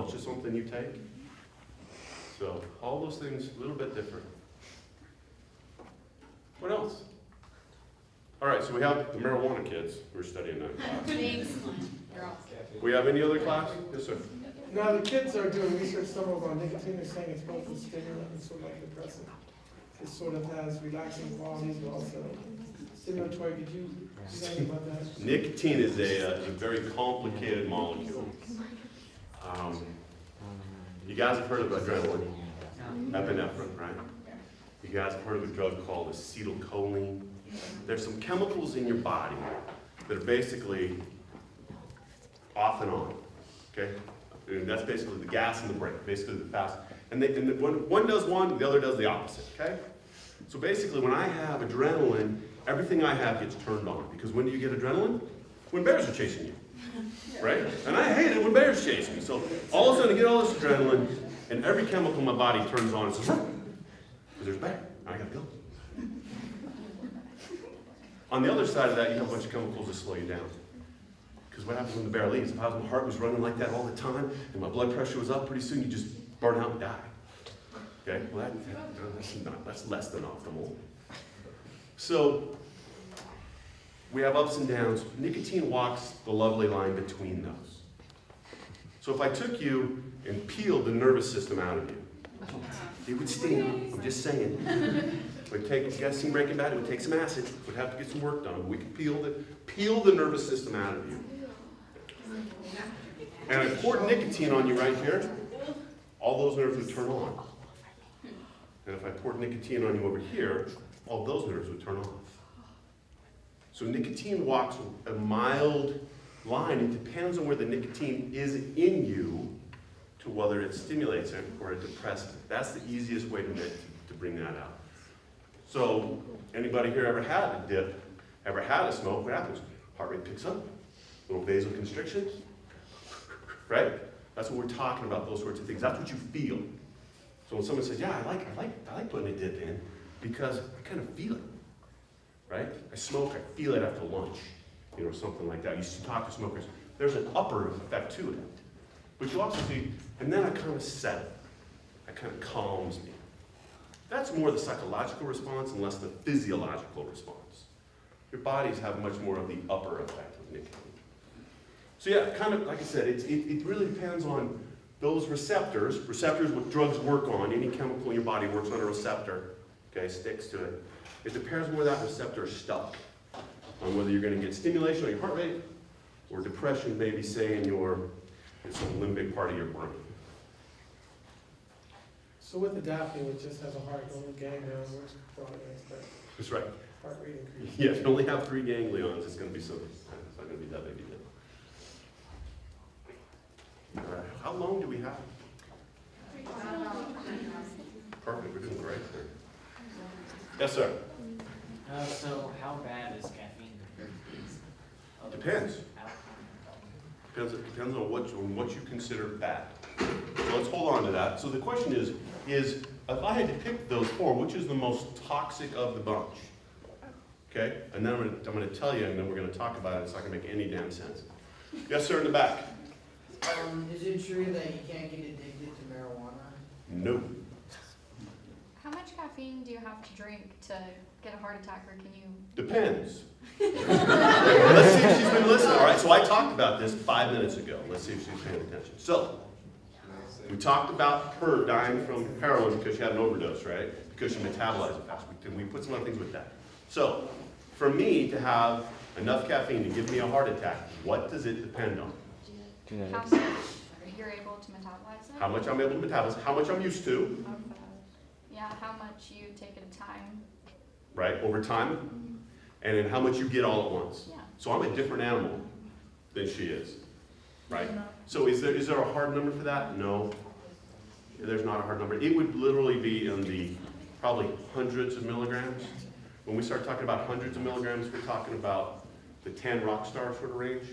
It's just something you take. So all those things a little bit different. What else? All right, so we have the marijuana kids who are studying that class. Thanks. You're awesome. We have any other class? Yes, sir. Now, the kids are doing research, some of on nicotine, they're saying it's both a stimulant and sort of like depressant. It sort of has relaxing qualities, but also stimulatory. Could you say anything about that? Nicotine is a very complicated molecule. You guys have heard of adrenaline, epinephrine, right? You guys have heard of a drug called acetylcholine. There's some chemicals in your body that are basically off and on, okay? And that's basically the gas and the brake, basically the fast. And when one does one, the other does the opposite, okay? So basically, when I have adrenaline, everything I have gets turned on. Because when do you get adrenaline? When bears are chasing you, right? And I hate it when bears chase me. So all of a sudden, I get all this adrenaline, and every chemical in my body turns on and says, because there's a bear, I gotta go. On the other side of that, you have a bunch of chemicals that slow you down. Because what happens when the bear leaves? If my heart was running like that all the time, and my blood pressure was up, pretty soon you just burn out and die. Okay, well that's less than optimal. So we have ups and downs. Nicotine walks the lovely line between those. So if I took you and peeled the nervous system out of you, it would sting. I'm just saying. It would take, you guys seen Breaking Bad? It would take some acid. It would have to get some work done. We could peel the nervous system out of you. And I poured nicotine on you right here. All those nerves would turn on. And if I poured nicotine on you over here, all those nerves would turn off. So nicotine walks a mild line. It depends on where the nicotine is in you to whether it stimulates it or it depresses it. That's the easiest way to bring that out. So anybody here ever had a dip, ever had a smoke? What happens? Heart rate picks up, little vasoconstriction, right? That's what we're talking about, those sorts of things. That's what you feel. So when someone says, yeah, I like putting a dip in because I kind of feel it, right? I smoke, I feel it after lunch, something like that. You used to talk to smokers. There's an upper effect to it. But you also see, and then I kind of settle. It kind of calms me. That's more the psychological response and less the physiological response. Your bodies have much more of the upper effect of nicotine. So yeah, kind of, like I said, it really depends on those receptors. Receptors, what drugs work on. Any chemical in your body works on a receptor, okay, sticks to it. It depends on where that receptor is stuck, on whether you're going to get stimulation on your heart rate or depression, maybe, say, in some limbic part of your brain. So with adapting, it just has a heart, only ganglion works probably against that That's right. heart rate increase. Yeah, if you only have 3 ganglions, it's going to be so. It's not going to be that big a deal. All right. How long do we have? Perfect. We're doing great there. Yes, sir. So how bad is caffeine? Depends. Depends on what you consider bad. So let's hold on to that. So the question is if I had to pick those 4, which is the most toxic of the bunch? Okay? And then I'm going to tell you, and then we're going to talk about it. It's not going to make any damn sense. Yes, sir, in the back. Is it true that you can't get addicted to marijuana? No. How much caffeine do you have to drink to get a heart attack, or can you? Depends. Let's see if she's been listening. All right, so I talked about this 5 minutes ago. Let's see if she's paying attention. So, we talked about her dying from heroin because she had an overdose, right? Because she metabolized it fast. We put some other things with that. So, for me to have enough caffeine to give me a heart attack, what does it depend on? How much you're able to metabolize it? How much I'm able to metabolize, how much I'm used to, yeah, how much you take at a time. right, over time, and then how much you get all at once. Yeah. So I'm a different animal than she is, right? So is there a hard number for that? No, there's not a hard number. It would literally be in the probably hundreds of milligrams. When we start talking about hundreds of milligrams, we're talking about the 10 rock star sort of range.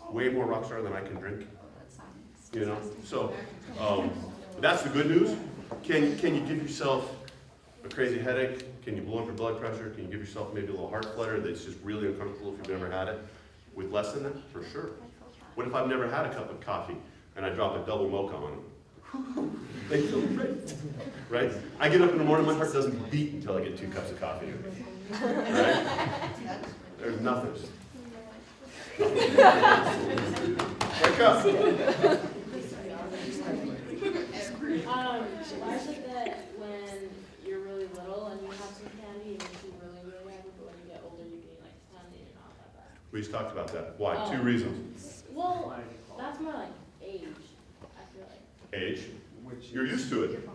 Way more rock star than I can drink. That sounds So that's the good news. Can you give yourself a crazy headache? Can you blow up your blood pressure? Can you give yourself maybe a little heart flutter that's just really uncomfortable if you've never had it? With less than that? For sure. What if I've never had a cup of coffee? and I drop a double mocha on them. They feel great, right? I get up in the morning, my heart doesn't beat until I get 2 cups of coffee. Right? There's nothing. Wake up. Why is it that when you're really little and you have some candy, it makes you really, really happy, but when you get older, you gain like a ton and you're not that bad? We just talked about that. Why? Oh. 2 reasons. Well, that's more like age, I feel like. Age. Which You're used to it.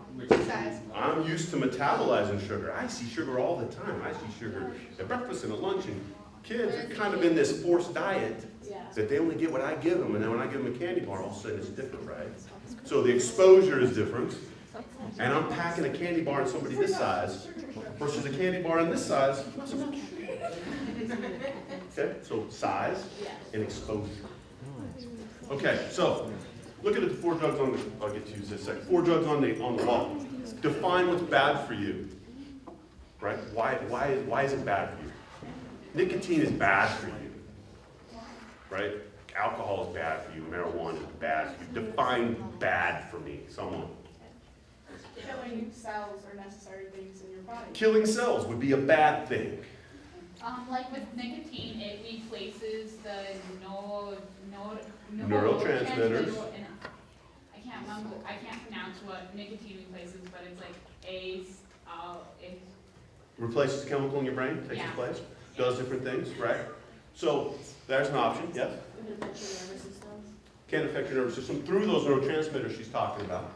I'm used to metabolizing sugar. I see sugar all the time. I see sugar at breakfast and at lunch, and kids are kind of in this forced diet Yeah. that they only get what I give them, and then when I give them a candy bar, all of a sudden it's different, right? So the exposure is different, and I'm packing a candy bar in somebody this size versus a candy bar in this size. Okay, so size and exposure. Okay, so look at the 4 drugs on the, I'll get to you in a second. 4 drugs on the wall. Define what's bad for you, right? Why is it bad for you? Nicotine is bad for you, right? Alcohol is bad for you. Marijuana is bad for you. Define bad for me, someone. Killing cells or necessary things in your body. Killing cells would be a bad thing. Like with nicotine, it replaces the Neurotransmitters. and I can't pronounce what nicotine replaces, but it's like it Replaces a chemical in your brain, takes its Yeah. place, does different things, right? So there's an option, yes? It affects your nervous system. Can affect your nervous system through those neurotransmitters she's talking about.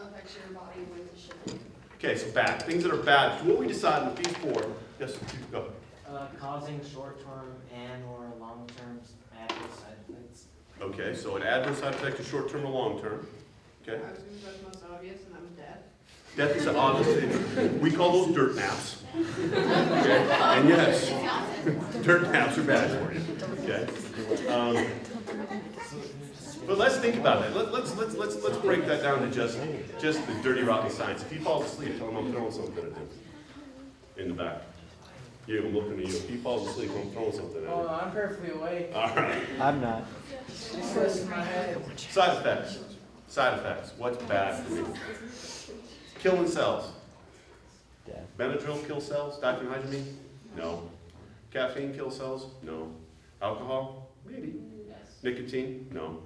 Affects your body with the sugar. Okay, so bad, things that are bad. So what we decided with these 4, yes, go. causing short-term and or long-term adverse side effects. Okay, so an adverse side effect is short-term or long-term. Okay? I was gonna say the most obvious, and I'm dead. Death is obviously, we call those dirt naps. Okay? And yes, dirt naps are bad for you. Okay? But let's think about that. Let's break that down to just the dirty, rotten science. If he falls asleep, tell him I'm throwing something at him in the back. Yeah, I'm looking at you. If he falls asleep, I'm throwing something at Oh, him. I'm perfectly awake. All right. I'm not. Just rest my head. Side effects. Side effects. What's bad for me? Killing cells. Death. Benadryl kill cells? Diphenhydramine? No. Caffeine kill cells? No. Alcohol? Maybe. Yes. Nicotine? No.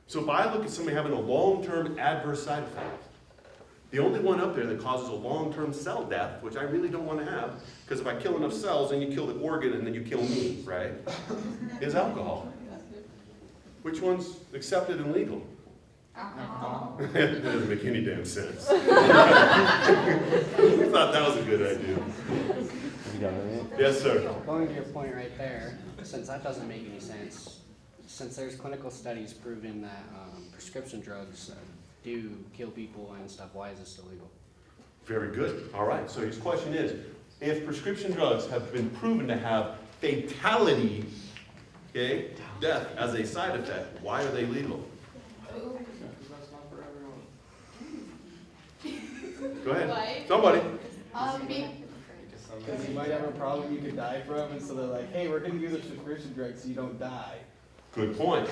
So if I look at somebody having a long-term adverse side effect, the only one up there that causes a long-term cell death, which I really don't want to have, because if I kill enough cells, then you kill the organ and then you kill me, right, is alcohol. Which one's accepted and legal? It doesn't make any damn sense. I thought that was a good idea. You got it. Yes, sir. Going to your point right there, since that doesn't make any sense, since there's clinical studies proving that prescription drugs do kill people and stuff, why is this illegal? Very good. All right. So his question is, if prescription drugs have been proven to have fatality, okay, death as a side effect, why are they legal? Because that's not for everyone. Go ahead. Like, Somebody. Because you might have a problem you could die from, and so they're like, hey, we're going to give the prescription drug so you don't die. Good point.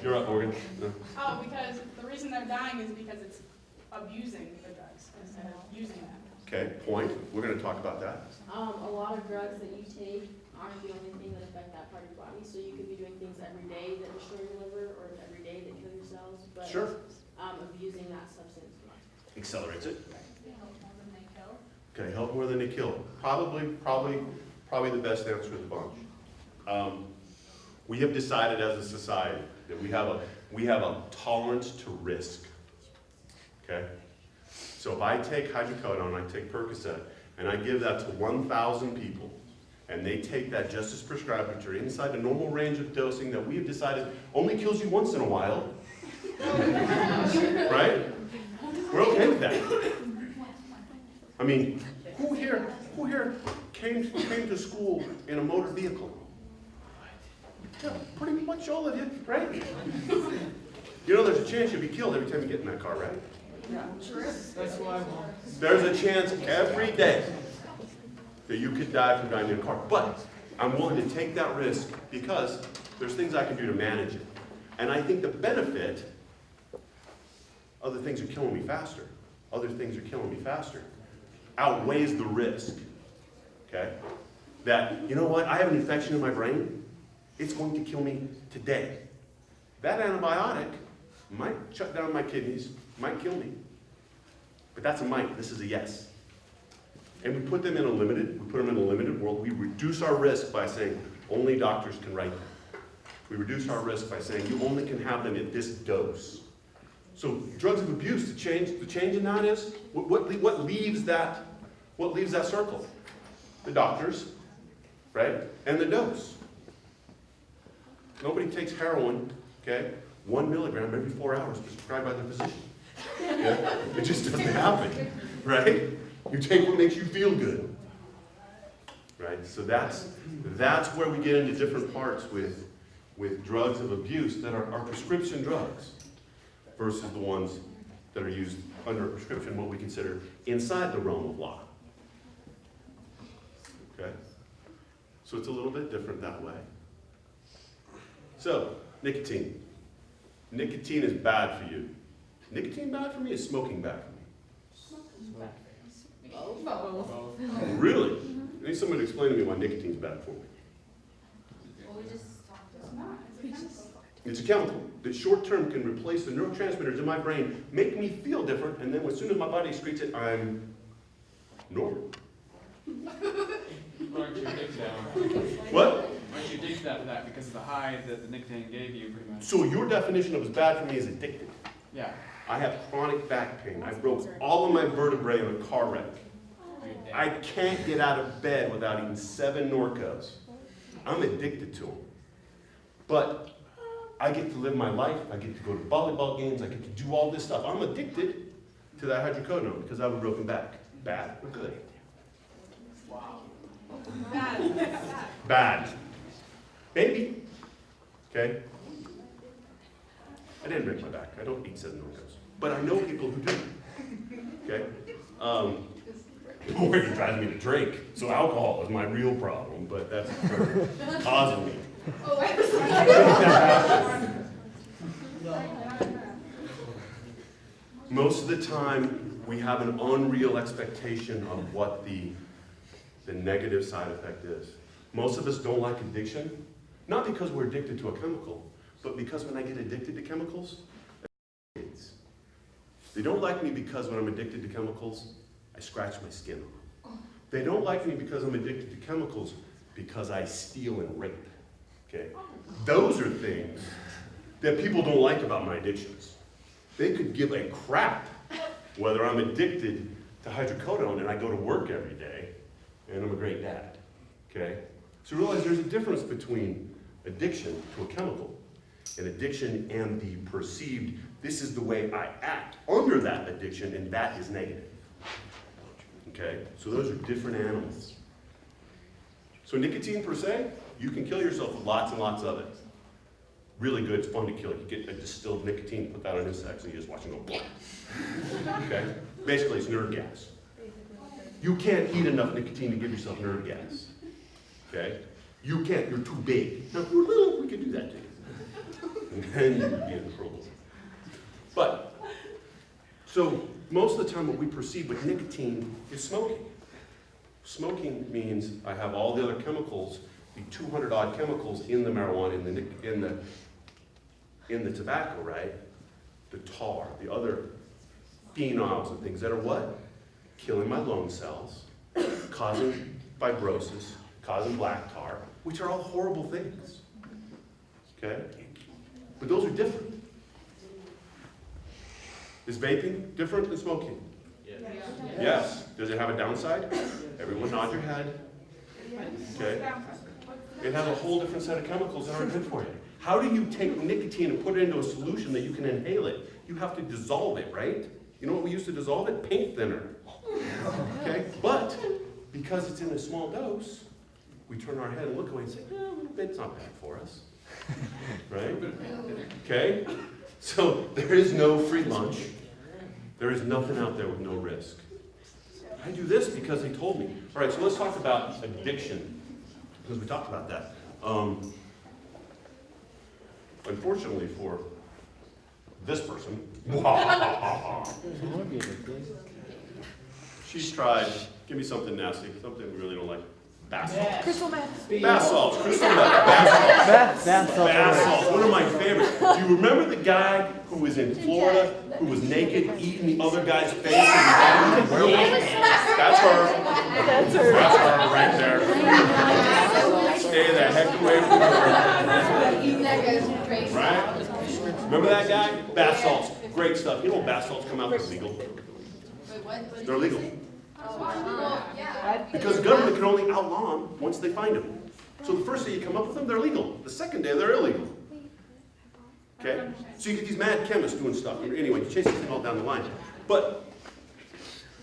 You're up, Morgan. No. because the reason they're dying is because it's abusing the drugs instead of using them. Okay, point. We're going to talk about that. A lot of drugs that you take aren't the only thing that affect that part of your body. So you could be doing things every day that destroy your liver or every day that kill your cells. But Sure. abusing that substance. Accelerates it. Help more than they kill. Okay, help more than they kill. Probably the best answer of the bunch. We have decided as a society that we have a tolerance to risk. Okay? So if I take hydrocodone, I take Percocet, and I give that to 1,000 people, and they take that just as prescribed, which are inside the normal range of dosing that we have decided only kills you once in a while, right? We're okay with that. I mean, who here came to school in a motor vehicle? Yeah, pretty much all of you, right? You know there's a chance you'll be killed every time you get in that car, right? That's why I'm on. There's a chance every day that you could die from driving in a car. But I'm willing to take that risk because there's things I can do to manage it. And I think the benefit, other things are killing me faster, outweighs the risk, okay? That, you know what, I have an infection in my brain, it's going to kill me today. That antibiotic might shut down my kidneys, might kill me. But that's a might, this is a yes. And we put them in a limited world. We reduce our risk by saying only doctors can write them. We reduce our risk by saying you only can have them at this dose. So drugs of abuse, the change in that is, what leaves that circle? The doctors, right? And the dose. Nobody takes heroin, okay, 1 milligram every 4 hours prescribed by their physician. Yeah? It just doesn't happen, right? You take what makes you feel good, right? So that's where we get into different parts with drugs of abuse that are prescription drugs versus the ones that are used under a prescription, what we consider inside the realm of law. Okay? So it's a little bit different that way. So, nicotine. Nicotine is bad for you. Nicotine bad for me? Is smoking bad for me? Really? I need someone to explain to me why nicotine's bad for me. Well, we just talked about it. It's a chemical that short term can replace the neurotransmitters in my brain, make me feel different, and then as soon as my body excretes it, I'm normal. Aren't you addicted to that? What? Aren't you addicted to that because of the high that the nicotine gave you, pretty much? So your definition of as bad for me is addicted. Yeah. I have chronic back pain. I broke all of my vertebrae in a car wreck. I can't get out of bed without eating 7 Norcos. I'm addicted to them. But I get to live my life. I get to go to volleyball games. I get to do all this stuff. I'm addicted to that hydrocodone because I have a broken back. Bad or good? Wow. Bad. Maybe. Okay? I didn't break my back. I don't eat 7 Norcos. But I know people who do. Okay? It drives me to drink. So alcohol is my real problem, but that's causing me. Most of the time, we have an unreal expectation of what the negative side effect is. Most of us don't like addiction, not because we're addicted to a chemical, but because when I get addicted to chemicals, they don't like me because when I'm addicted to chemicals, I scratch my skin. They don't like me because I'm addicted to chemicals because I steal and rape. Okay? Those are things that people don't like about my addictions. They could give a crap whether I'm addicted to hydrocodone and I go to work every day and I'm a great dad. Okay? So realize there's a difference between addiction to a chemical and addiction and the perceived, this is the way I act under that addiction, and that is negative. Okay? So those are different animals. So nicotine per se, you can kill yourself with lots and lots of it. Really good, it's fun to kill. You get a distilled nicotine, put that on insects, and you just watch them go blah. Okay? Basically, it's nerve gas. You can't eat enough nicotine to give yourself nerve gas. Okay? You can't, you're too big. Now, if you were little, we could do that to you. And then you would be in trouble. But, so most of the time what we perceive with nicotine is smoking. Smoking means I have all the other chemicals, the 200 odd chemicals in the marijuana, in the tobacco, right? The tar, the other phenols and things that are what? Killing my lung cells, causing fibrosis, causing black tar, which are all horrible things. Okay? But those are different. Is vaping different than smoking? Yes. Does it have a downside? Everyone nod your head. Okay? It has a whole different set of chemicals that aren't good for you. How do you take nicotine and put it into a solution that you can inhale it? You have to dissolve it, right? You know what we used to dissolve it? Paint thinner. Okay? But because it's in a small dose, we turn our head and look away and say, a little bit's not bad for us. Right? Okay? So there is no free lunch. There is nothing out there with no risk. I do this because they told me. All right, so let's talk about addiction, because we talked about that. Unfortunately for this person, she's tried, give me something nasty, something we really don't like. Bath salts. Crystal meth. Bath salts, crystal meth, bath salts. Bath salts, one of my favorites. Do you remember the guy who was in Florida, who was naked, eating the other guy's face? And he was That's her. That's her. That's her right there. Stay the heck away from her. Eating that guy's face. Right? Remember that guy? Bath salts, great stuff. You know bath salts come out, they're legal. Wait, what? They're legal. Oh, well, yeah. Because the government can only outlaw them once they find them. So the first day you come up with them, they're legal. The second day, they're illegal. Okay? So you get these mad chemists doing stuff. Anyway, you chase this thing all down the line. But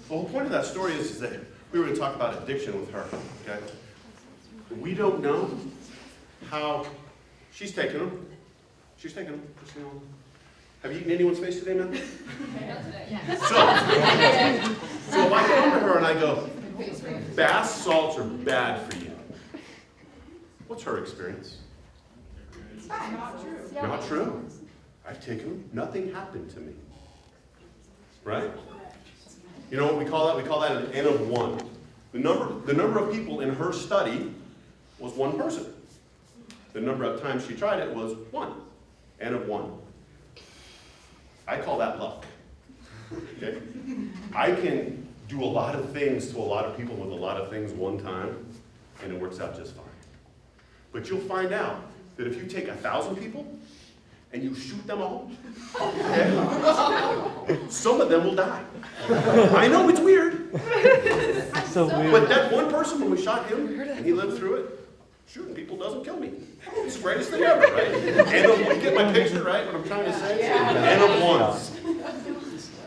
the whole point of that story is that we were going to talk about addiction with her. Okay? We don't know how she's taking them. She's taking them. Just, you know. Have you eaten anyone's face today, man? So if I come to her and I go, bath salts are bad for you. What's her experience? It's fine. Not true. I've taken them. Nothing happened to me. Right? You know what we call that? We call that an N of 1. The number of people in her study was one person. The number of times she tried it was 1. N of 1. I call that luck. Okay? I can do a lot of things to a lot of people with a lot of things one time, and it works out just fine. But you'll find out that if you take 1,000 people and you shoot them all, okay, some of them will die. I know it's weird. But that one person, when we shot him and he lived through it, shooting people doesn't kill me. It's the greatest thing ever, right? And you get my picture, right? What I'm trying to say? N of 1s.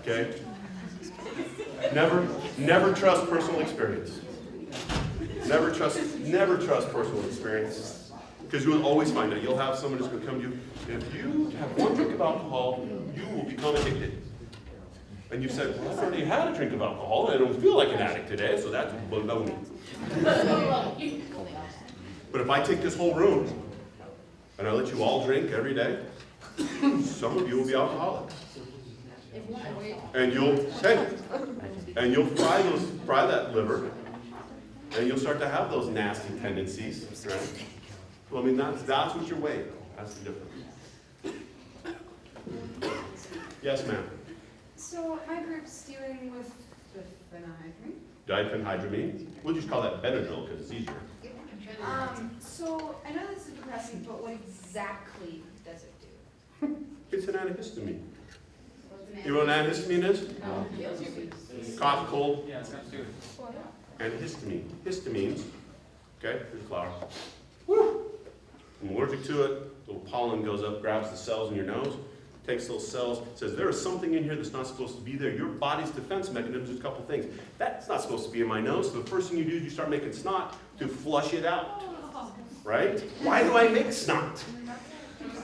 Okay? Never trust personal experience. Never trust personal experience. Because you will always find out. You'll have someone who's going to come to you. If you have one drink of alcohol, you will become addicted. And you said, well, I've already had a drink of alcohol, and I don't feel like an addict today, so that's baloney. But if I take this whole room, and I let you all drink every day, some of you will be alcoholics. And you'll fry that liver, and you'll start to have those nasty tendencies, right? Well, I mean, that's what you're weighing. That's the difference. Yes, ma'am. So my group's dealing with phenhydramine. Diphenhydramine. We'll just call that Benadryl because it's easier. So I know this is depressing, but what exactly does it do? It's an antihistamine. You know what an antihistamine is? Cough, cold. Yeah, it's got to do it. Antihistamine. Histamines. Okay, here's a flower. Woo! I'm allergic to it. A little pollen goes up, grabs the cells in your nose, takes those cells, says there is something in here that's not supposed to be there. Your body's defense mechanism is a couple things. That's not supposed to be in my nose, so the first thing you do is you start making snot to flush it out. Right? Why do I make snot?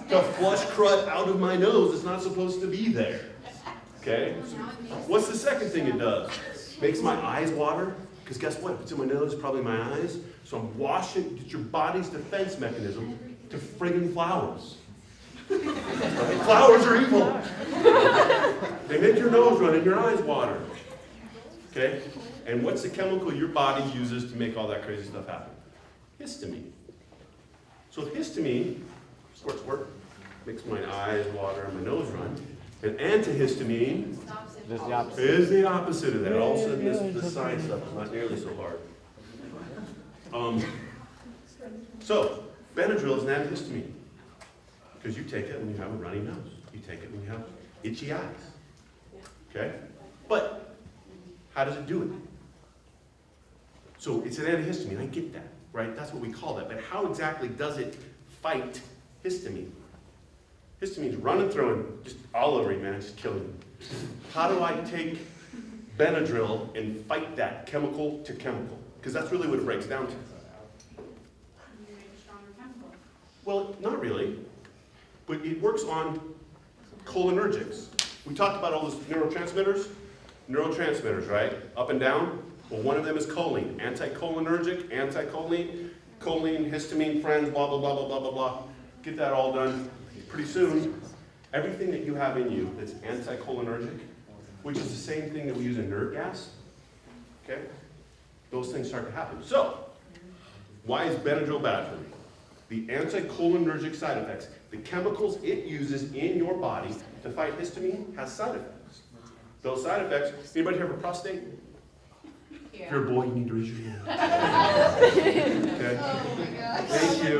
To flush crud out of my nose. It's not supposed to be there. Okay? What's the second thing it does? Makes my eyes water. Because guess what? If it's in my nose, it's probably my eyes. So I'm washing, it's your body's defense mechanism to friggin' flowers. Right? Flowers are evil. They make your nose run and your eyes water. Okay? And what's the chemical your body uses to make all that crazy stuff happen? Histamine. So histamine, squirt, makes my eyes water and my nose run. And antihistamine is the opposite of that. All of a sudden, this science stuff is not nearly so hard. So, Benadryl is an antihistamine. Because you take it when you have a runny nose. You take it when you have itchy eyes. Okay? But, how does it do it? So, it's an antihistamine. I get that, right? That's what we call that. But how exactly does it fight histamine? Histamine's running through and just all over you, man. It's just killing you. How do I take Benadryl and fight that chemical to chemical? Because that's really what it breaks down to. You make a stronger chemical. Well, not really. But it works on cholinergics. We talked about all those neurotransmitters. Neurotransmitters, right? Up and down. Well, one of them is choline. Anticholinergic, anticholine, choline, histamine, friends, blah, blah, blah, blah, blah, blah, blah. Get that all done. pretty soon, everything that you have in you that's anticholinergic, which is the same thing that we use in nerve gas, okay? Those things start to happen. So, why is Benadryl bad for me? The anticholinergic side effects, the chemicals it uses in your body to fight histamine has side effects. Those side effects, anybody here have a prostate? If you're a boy, you need to raise your hand. Okay? Oh my gosh. Thank you.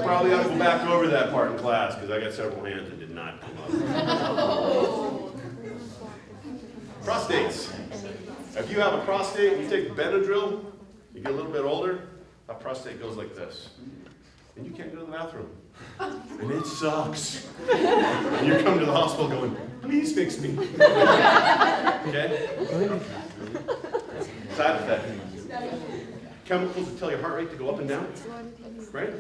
Probably ought to go back over that part in class, because I got several hands that did not come up. Prostates. If you have a prostate, you take Benadryl, you get a little bit older, that prostate goes like this. And you can't go to the bathroom. And it sucks. And you come to the hospital going, please fix me. Okay? Side effect. Chemicals that tell your heart rate to go up and down. Right?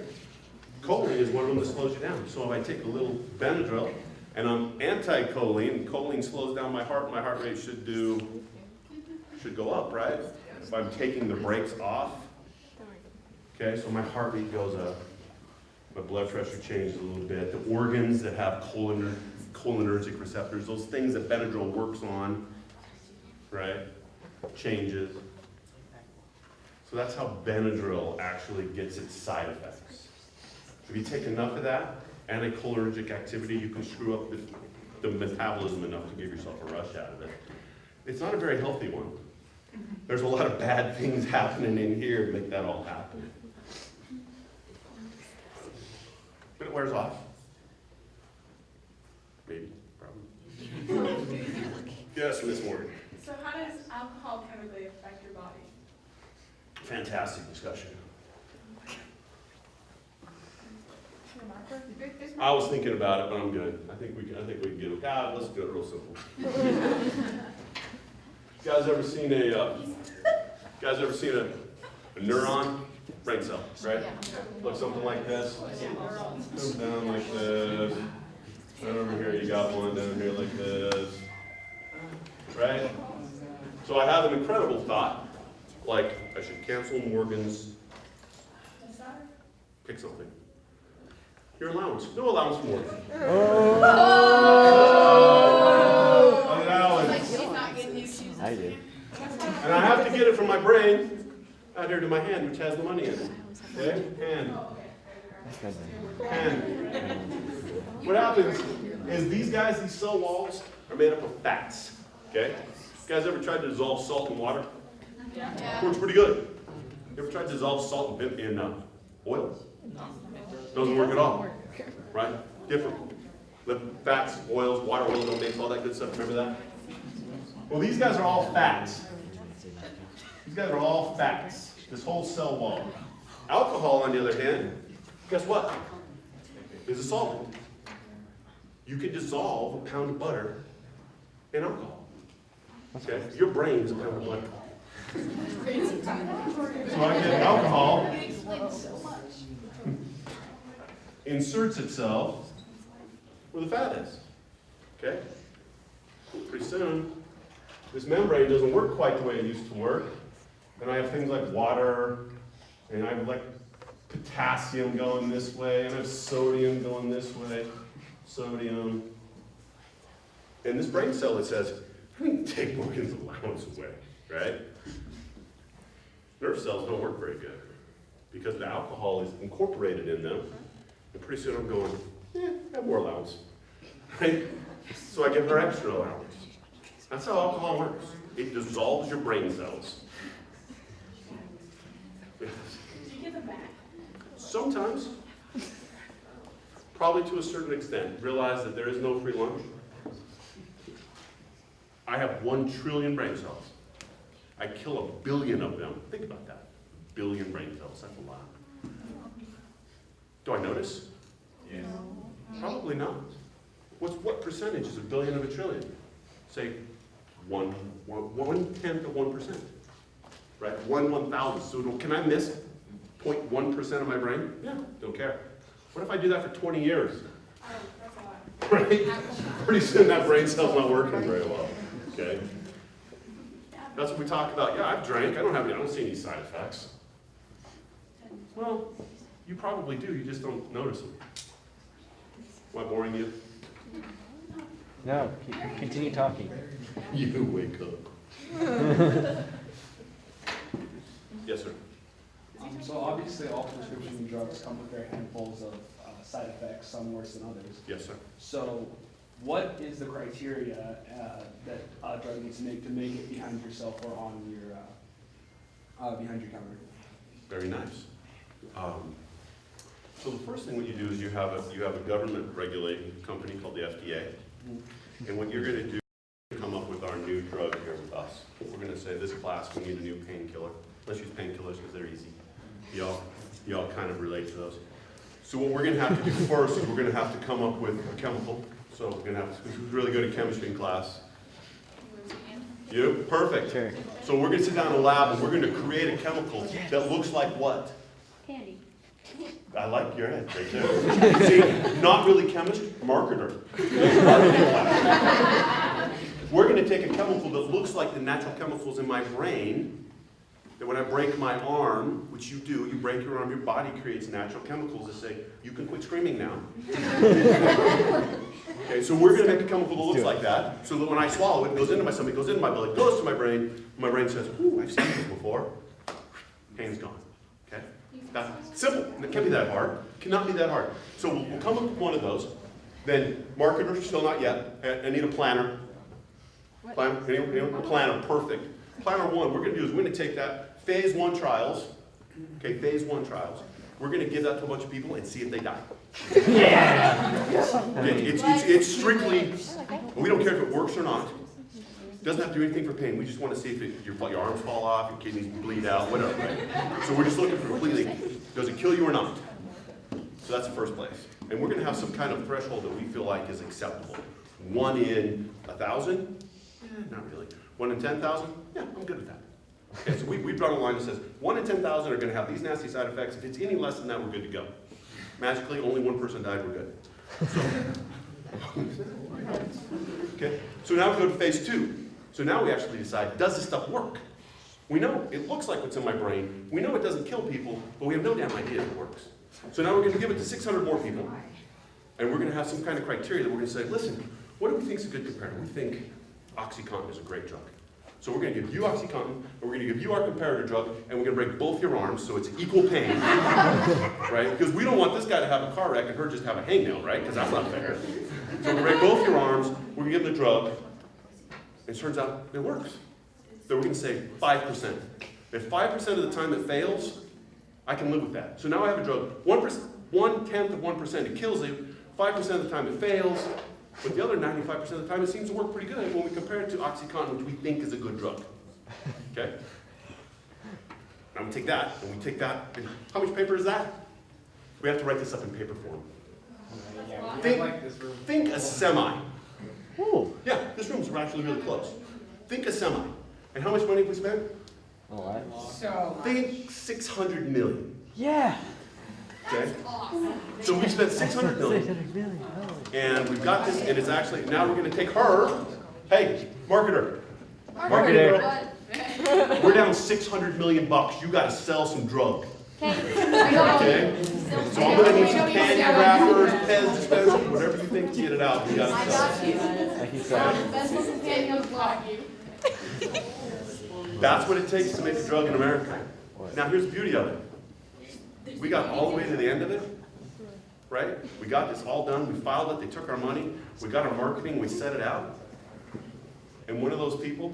Choline is one of them that slows you down. So if I take a little Benadryl and I'm anti-choline, choline slows down my heart rate should go up, right? If I'm taking the brakes off, okay, so my heart rate goes up. My blood pressure changes a little bit. The organs that have cholinergic receptors, those things that Benadryl works on, right, changes. So that's how Benadryl actually gets its side effects. If you take enough of that anticholinergic activity, you can screw up the metabolism enough to give yourself a rush out of it. It's not a very healthy one. There's a lot of bad things happening in here to make that all happen. But it wears off. Maybe, probably. Yes, Miss Warren. So how does alcohol chemically affect your body? Fantastic discussion. I was thinking about it, but I'm good. I think we can get it. Yeah, let's do it real simple. Guys ever seen a neuron? Brain cell, right? Looks something like this. Comes down like this. Right over here, you got one down here like this. Right? So I have an incredible thought. Like, I should cancel Morgan's. Pick something. Your allowance. No allowance for Morgan. I did. And I have to get it from my brain out here to my hand, which has the money in it. Okay? Hand. Hand. What happens is these guys, these cell walls, are made up of fats. Okay? You guys ever tried to dissolve salt in water? Yeah. Works pretty good. You ever tried to dissolve salt in oil? Doesn't work at all. Right? Different. The fats, oils, water, oil, don't make all that good stuff. Remember that? Well, these guys are all fats. These guys are all fats. This whole cell wall. Alcohol, on the other hand, guess what? Is a solvent. You can dissolve a pound of butter in alcohol. Okay? Your brain is a pound of butter. So I get alcohol, inserts itself where the fat is. Okay? Pretty soon, this membrane doesn't work quite the way it used to work. And I have things like water, and I have like potassium going this way, and I have sodium going this way. Sodium. And this brain cell that says, I'm going to take Morgan's allowance away, right? Nerve cells don't work very good because the alcohol is incorporated in them. And pretty soon I'm going, have more allowance, right? So I give her extra allowance. That's how alcohol works. It dissolves your brain cells. Do you get them back? Sometimes. Probably to a certain extent. Realize that there is no free lunch. I have 1 trillion brain cells. I kill 1 billion of them. Think about that. 1 billion brain cells. That's a lot. Do I notice? Yeah. Probably not. What percentage is 1 billion of 1 trillion? Say 1/10 of 1%. Right? 1/1000. So can I miss 0.1% of my brain? Yeah. Don't care. What if I do that for 20 years? Oh, that's a lot. Right? Pretty soon that brain cell's not working very well. Okay? That's what we talk about. Yeah, I've drank. I don't see any side effects. Well, you probably do. You just don't notice them. Am I boring you? No, continue talking. You wake up. Yes, sir. So obviously all prescription drugs come with their handfuls of side effects, some worse than others. Yes, sir. So what is the criteria that a drug needs to make it behind yourself or on your, behind your counter? Very nice. So the first thing what you do is you have a government regulating company called the FDA. And what you're going to do is come up with our new drug here with us. We're going to say this class, we need a new painkiller. Let's use painkillers because they're easy. Y'all kind of relate to those. So what we're going to have to do first is we're going to have to come up with a chemical. So we're going to have to, who's really good at chemistry in class? You? Perfect. Sure. So we're going to sit down in a lab and we're going to create a chemical that looks like what? Candy. I like your head right there. See, not really chemist, marketer. We're going to take a chemical that looks like the natural chemicals in my brain, that when I break my arm, which you do, you break your arm, your body creates natural chemicals that say, you can quit screaming now. Okay, so we're going to make a chemical that looks like that, so that when I swallow it, it goes into my stomach, goes into my belly, goes to my brain says, ooh, I've seen this before. Pain's gone. Okay? That's simple. It can't be that hard. It cannot be that hard. So we'll come up with one of those. Then marketer, still not yet. I need a planner. Planner, anyone? A planner, perfect. Planner one, we're going to do is we're going to take that phase 1 trials. Okay, phase 1 trials. We're going to give that to a bunch of people and see if they die. It's strictly, we don't care if it works or not. It doesn't have to do anything for pain. We just want to see if your arms fall off, your kidneys bleed out, whatever, right? So we're just looking for completely, does it kill you or not? So that's the first place. And we're going to have some kind of threshold that we feel like is acceptable. 1 in 1,000? Not really. 1 in 10,000? Yeah, I'm good with that. Okay, so we've drawn a line that says 1 in 10,000 are going to have these nasty side effects. If it's any less than that, we're good to go. Magically, only 1 person died, we're good. So, okay, so now we go to phase 2. So now we actually decide, does this stuff work? We know it looks like what's in my brain. We know it doesn't kill people, but we have no damn idea if it works. So now we're going to give it to 600 more people, and we're going to have some kind of criteria that we're going to say, listen, what do we think is a good comparator? We think OxyContin is a great drug. So we're going to give you OxyContin, and we're going to give you our comparator drug, and we're going to break both your arms so it's equal pain, right? Because we don't want this guy to have a car wreck and her just have a hangnail, right? Because that's not fair. So we break both your arms, we're going to give them the drug, and it turns out it works. So we're going to say 5%. If 5% of the time it fails, I can live with that. So now I have a drug, 1/10 of 1%, it kills it, 5% of the time it fails, but the other 95% of the time it seems to work pretty good when we compare it to OxyContin, which we think is a good drug. Okay? Now we take that, and we take that, and how much paper is that? We have to write this up in paper form. Think a semi. Ooh. Yeah, this room's actually really close. Think a semi. And how much money have we spent? A lot. So. Think 600 million. Yeah. Okay? So we spent 600 million. And we've got this, and it's actually, now we're going to take her. Hey, marketer. Marketer. We're down $600 million. You got to sell some drug. Okay? So I'm going to need some candy wrappers, Pez dispensers, whatever you think to get it out. You got to sell it. Like he said. That's what it takes to make a drug in America. Now here's the beauty of it. We got all the way to the end of it, right? We got this all done, we filed it, they took our money, we got our marketing, we set it out. And one of those people,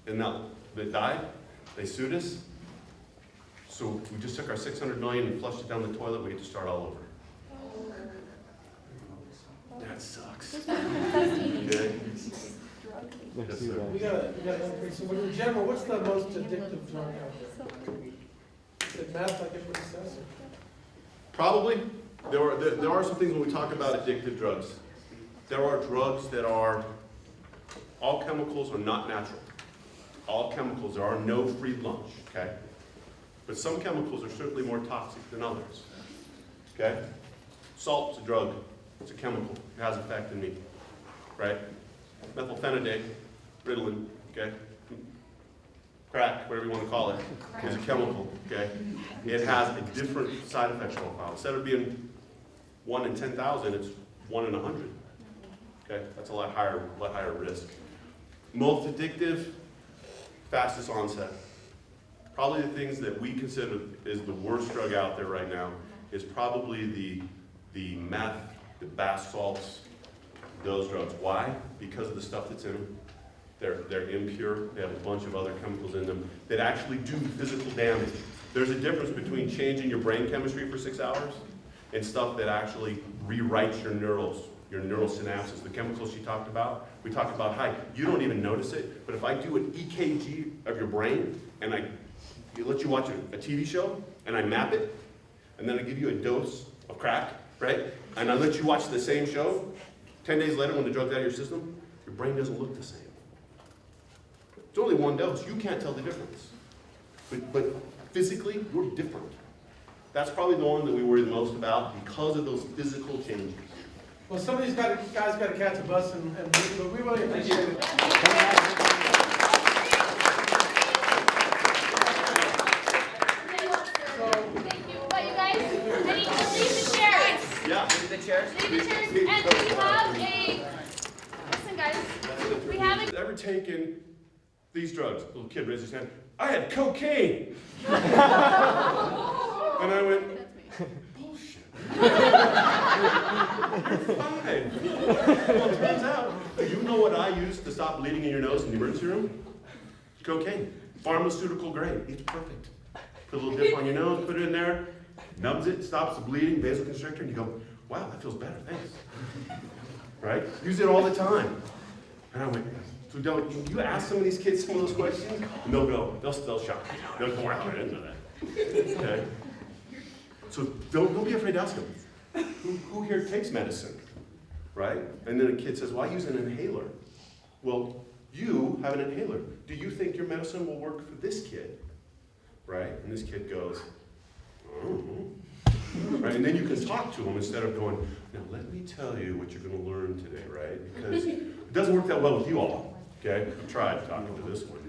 that died, they sued us. So we just took our 600 million and flushed it down the toilet, we get to start all over. That sucks. Okay? Yes, sir. We got one person. So in general, what's the most addictive drug out there? Is it meth like everybody says? Probably. There are some things when we talk about addictive drugs. There are drugs that are, all chemicals are not natural. All chemicals, there are no free lunch, okay? But some chemicals are certainly more toxic than others, okay? Salt's a drug, it's a chemical, it has effect in me, right? Methylphenidate, Ritalin, okay? Crack, whatever you want to call it, is a chemical, okay? It has a different side effect profile. Instead of being 1 in 10,000, it's 1 in 100. Okay, that's a lot higher risk. Most addictive, fastest onset. Probably the things that we consider is the worst drug out there right now is probably the meth, the bath salts, those drugs. Why? Because of the stuff that's in them. They're impure. They have a bunch of other chemicals in them that actually do physical damage. There's a difference between changing your brain chemistry for 6 hours and stuff that actually rewrites your neural synapses, the chemicals she talked about. We talked about high. You don't even notice it, but if I do an EKG of your brain and I let you watch a TV show and I map it, and then I give you a dose of crack, right? And I let you watch the same show, 10 days later when the drug's out of your system, your brain doesn't look the same. It's only one dose. You can't tell the difference. But physically, you're different. That's probably the one that we worry the most about because of those physical changes. Well, some of these guys got to catch a bus, but we really appreciate it. Thank you. But you guys, I need to leave the chairs. Yeah. Leave the chairs. Leave the chairs. And we have a, listen guys, we have a Ever taken these drugs? Little kid raised his hand. I had cocaine. And I went, bullshit. You're fine. Well, it turns out, you know what I use to stop bleeding in your nose in the emergency room? Cocaine. Pharmaceutical grade. It's perfect. Put a little dip on your nose, put it in there, numbs it, stops the bleeding, vasoconstrictor, and you go, wow, that feels better, thanks. Right? Use it all the time. And I went, so you ask some of these kids some of those questions, and they'll shock you. They'll go, wow, I didn't know that. Okay? So don't be afraid to ask them. Who here takes medicine? Right? And then a kid says, well, I use an inhaler. Well, you have an inhaler. Do you think your medicine will work for this kid? Right? And this kid goes, oh. Right? And then you can talk to them instead of going, now let me tell you what you're going to learn today, right? Because it doesn't work that well with you all. Okay? I've tried talking to this one.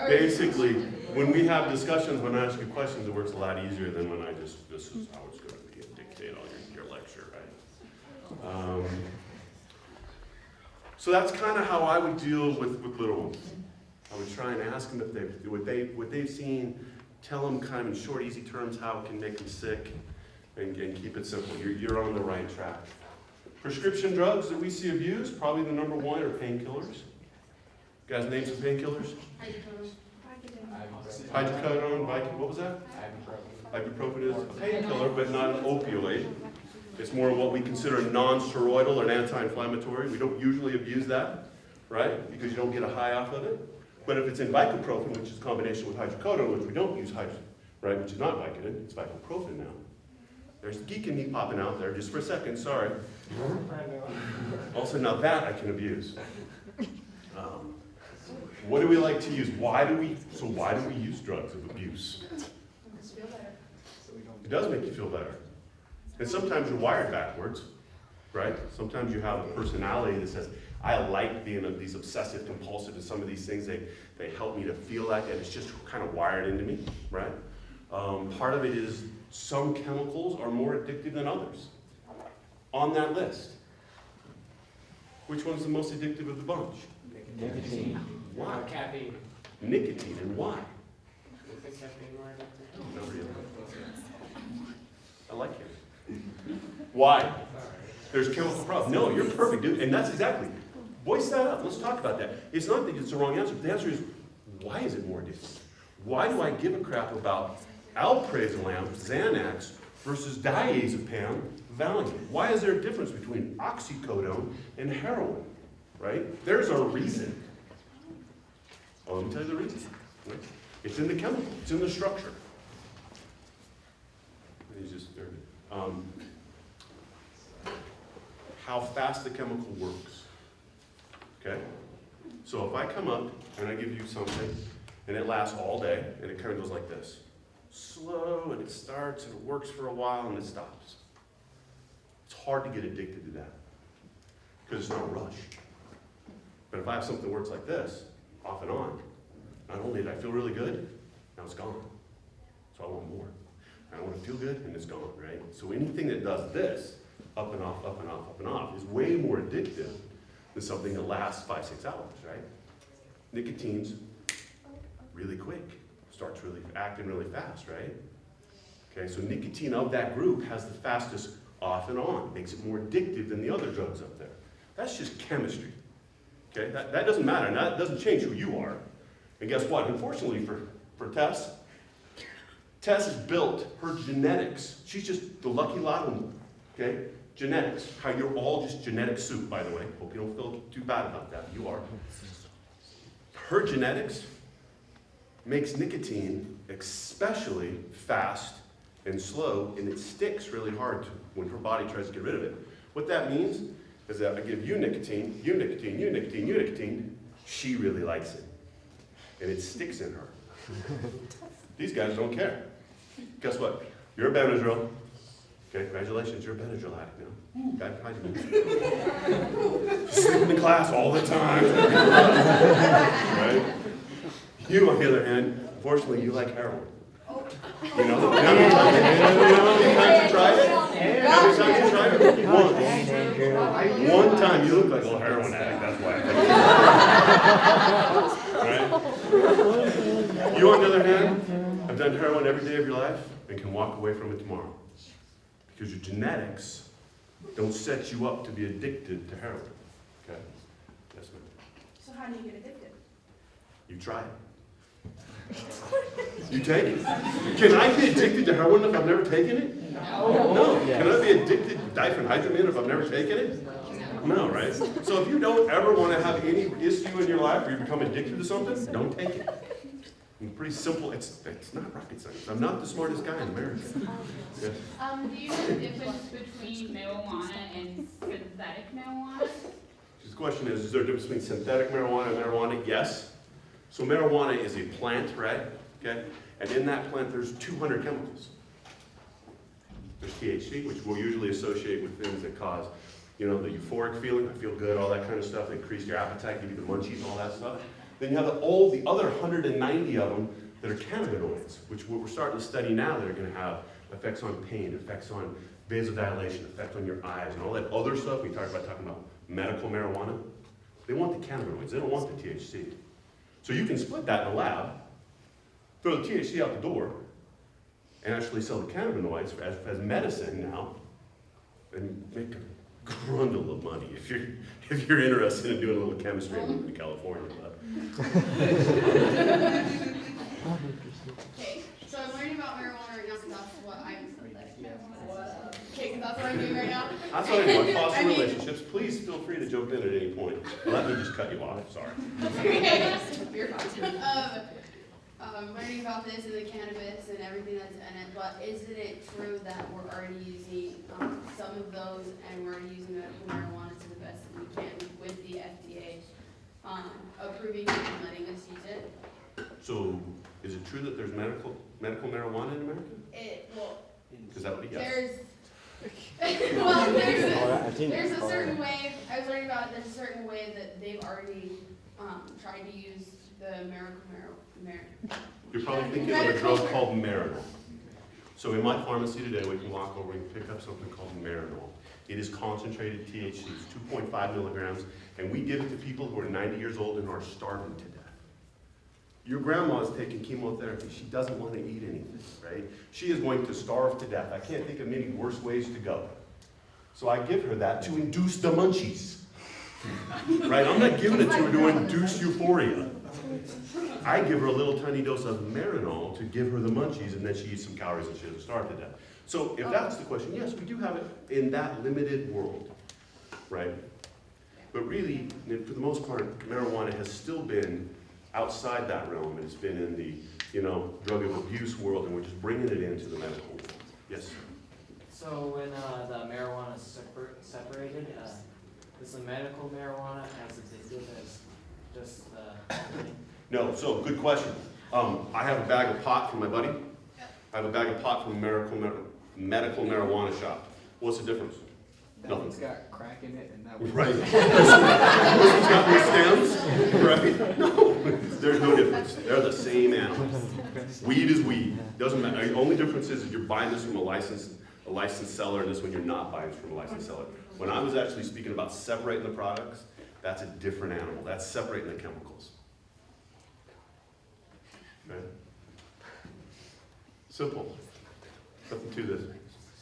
Basically, when we have discussions, when I ask you questions, it works a lot easier than when I this is how it's going to be, and dictate all your lecture, right? So that's kind of how I would deal with little ones. I would try and ask them if what they've seen, tell them kind of in short, easy terms how it can make them sick, and keep it simple. You're on the right track. Prescription drugs that we see abused, probably the number one are painkillers. You guys name some painkillers? Hydrocodone, what was that? Ibuprofen is a painkiller, but not an opioid. It's more what we consider non-steroidal or anti-inflammatory. We don't usually abuse that, right? Because you don't get a high off of it. But if it's in Vicoprofen, which is a combination with hydrocodone, which we don't use, right, which is not Vicodin, it's Vicoprofen now. There's the geek in me popping out there, just for a second, sorry. Also, now that I can abuse. What do we like to use? Why do we use drugs of abuse? It does make you feel better. And sometimes you're wired backwards, right? Sometimes you have a personality that says, I like being these obsessive compulsive and some of these things, they help me to feel like it. It's just kind of wired into me, right? Part of it is some chemicals are more addictive than others. On that list, which one's the most addictive of the bunch? Nicotine. Why? Caffeine. Nicotine, and why? I like it. Why? There's chemical problems. No, you're perfect, dude. And that's exactly. Voice that up. Let's talk about that. It's not that it's the wrong answer. The answer is, why is it more addictive? Why do I give a crap about alprazolam, Xanax, versus diazepam, Valium? Why is there a difference between oxycodone and heroin? Right? There's a reason. Well, let me tell you the reason. Right? It's in the chemical. It's in the structure. He's just there. How fast the chemical works. Okay? So if I come up and I give you something and it lasts all day and it kind of goes like this. Slow, and it starts and it works for a while and it stops. It's hard to get addicted to that because it's not a rush. But if I have something that works like this, off and on, not only did I feel really good, now it's gone. So I want more. I want to feel good, and it's gone, right? So anything that does this, up and off, up and off, up and off, is way more addictive than something that lasts 5-6 hours, right? Nicotine's really quick, starts really acting really fast, right? Okay, so nicotine of that group has the fastest off and on, makes it more addictive than the other drugs up there. That's just chemistry. Okay, that doesn't matter, and that doesn't change who you are. And guess what? Unfortunately for Tess has built her genetics. She's just the lucky lotto, okay? Genetics, how you're all just genetic soup, by the way. Hope you don't feel too bad about that. You are. Her genetics makes nicotine especially fast and slow, and it sticks really hard when her body tries to get rid of it. What that means is that I give you nicotine, you nicotine, you nicotine, you nicotine, she really likes it. And it sticks in her. These guys don't care. Guess what? You're a Benadryl. Okay, congratulations, you're a Benadryl addict now. Ooh, bad hygiene. Sleep in the class all the time. Right? You, on the other hand, unfortunately, you like heroin. You know? How many times you tried it? How many times you tried it? Once. One time you look like a heroin addict, that's why. Right? You, on the other hand, have done heroin every day of your life and can walk away from it tomorrow. Because your genetics don't set you up to be addicted to heroin. Okay? Yes, ma'am. So how do you get addicted? You try it. You take it. Can I be addicted to heroin if I've never taken it? No. Can I be addicted to diphenhydramine if I've never taken it? No, right? So if you don't ever want to have any issue in your life or you become addicted to something, don't take it. It's pretty simple. It's not rocket science. I'm not the smartest guy in America. Yes. Do you know the difference between marijuana and synthetic marijuana? The question is there a difference between synthetic marijuana and marijuana? Yes. So marijuana is a plant, right? Okay? And in that plant, there's 200 chemicals. There's THC, which we'll usually associate with things that cause, the euphoric feeling, I feel good, all that kind of stuff, increase your appetite, give you the munchies, all that stuff. Then you have all the other 190 of them that are cannabinoids, which we're starting to study now that are going to have effects on pain, effects on vasodilation, effects on your eyes, and all that other stuff. We talking about medical marijuana. They want the cannabinoids. They don't want the THC. So you can split that in a lab, throw the THC out the door, and actually sell the cannabinoids as medicine now, and make a grundle of money if you're interested in doing a little chemistry and moving to California. Okay, so I'm learning about marijuana right now because that's what I'm. Okay, because that's what I'm doing right now. That's what I do. I foster relationships. Please feel free to jump in at any point. Let me just cut you off. Sorry. You're fine. Learning about this and the cannabis and everything that's in it, but isn't it true that we're already using some of those and we're already using medical marijuana to the best that we can with the FDA approving it and letting us use it? So, is it true that there's medical marijuana in America? Well, Because that would be yes. There's a certain way, I was learning about, there's a certain way that they've already tried to use the marijuana. You're probably thinking of a drug called Marinol. So in my pharmacy today, we can walk over and pick up something called Marinol. It is concentrated THC, it's 2.5 milligrams, and we give it to people who are 90 years old and are starving to death. Your grandma is taking chemotherapy. She doesn't want to eat anything, right? She is going to starve to death. I can't think of many worse ways to go. So I give her that to induce the munchies. Right? I'm not giving it to her to induce euphoria. I give her a little tiny dose of Marinol to give her the munchies, and then she eats some calories and she doesn't starve to death. So if that's the question, yes, we do have it in that limited world, right? But really, for the most part, marijuana has still been outside that realm, and it's been in the, drug of abuse world, and we're just bringing it into the medical world. Yes, sir. So when the marijuana is separated, is the medical marijuana as addictive as just the No, so good question. I have a bag of pot from my buddy. I have a bag of pot from a medical marijuana shop. What's the difference? That one's got crack in it, and that one's Right. This one's got no stems, right? No, there's no difference. They're the same animals. Weed is weed. Doesn't matter. The only difference is that you're buying this from a licensed seller, and this one you're not buying from a licensed seller. When I was actually speaking about separating the products, that's a different animal. That's separating the chemicals. Okay? Simple. Nothing to this.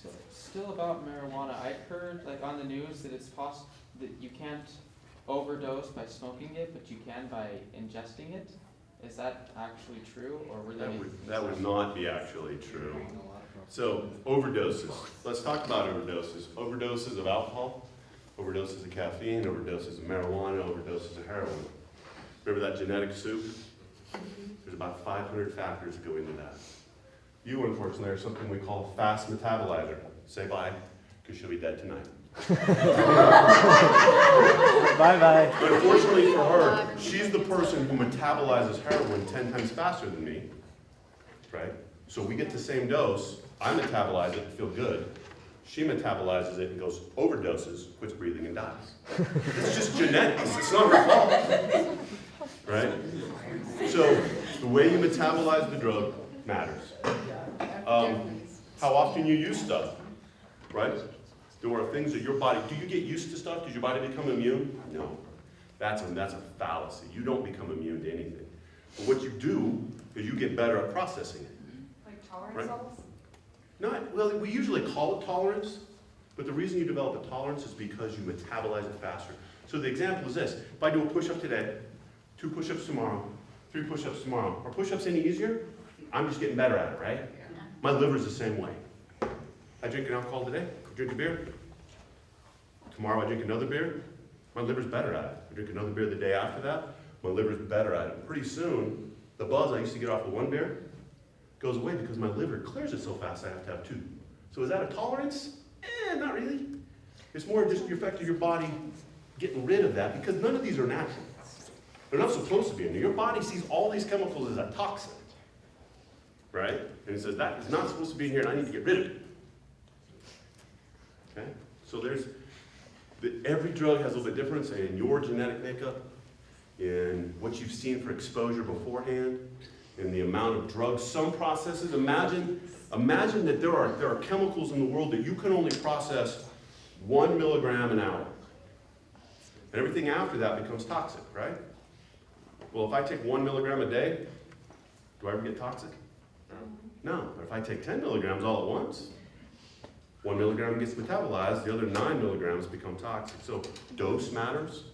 So, still about marijuana, I heard like on the news that it's possible that you can't overdose by smoking it, but you can by ingesting it. Is that actually true, or were they? That would not be actually true. So, overdoses. Let's talk about overdoses. Overdoses of alcohol, overdoses of caffeine, overdoses of marijuana, overdoses of heroin. Remember that genetic soup? There's about 500 factors that go into that. You, unfortunately, are something we call a fast metabolizer. Say bye, because she'll be dead tonight. Bye-bye. But unfortunately for her, she's the person who metabolizes heroin 10 times faster than me, right? So we get the same dose, I metabolize it and feel good. She metabolizes it and goes overdoses, quits breathing and dies. It's just genetics, it's not her fault, right? So the way you metabolize the drug matters. How often you use stuff, right? There are things that your body, do you get used to stuff? Does your body become immune? No. That's a fallacy. You don't become immune to anything. But what you do is you get better at processing it. Like tolerance Right. levels? Well, we usually call it tolerance, but the reason you develop a tolerance is because you metabolize it faster. So the example is this. If I do a push-up today, 2 push-ups tomorrow, 3 push-ups tomorrow, are push-ups any easier? I'm just getting better at it, right? My liver's the same way. I drink an alcohol today, drink a beer. Tomorrow I drink another beer, my liver's better at it. I drink another beer the day after that, my liver's better at it. Pretty soon, the buzz I used to get off of 1 beer goes away because my liver clears it so fast I have to have 2. So is that a tolerance? Not really. It's more just the effect of your body getting rid of that, because none of these are natural. They're not supposed to be in there. Your body sees all these chemicals as a toxin, right? And it says that is not supposed to be in here and I need to get rid of it. Okay? So every drug has a little bit difference in your genetic makeup, in what you've seen for exposure beforehand, in the amount of drugs. Some processes, imagine that there are chemicals in the world that you can only process 1 milligram an hour. And everything after that becomes toxic, right? Well, if I take 1 milligram a day, do I ever get toxic? No. But if I take 10 milligrams all at once, 1 milligram gets metabolized, the other 9 milligrams become toxic. So dose matters.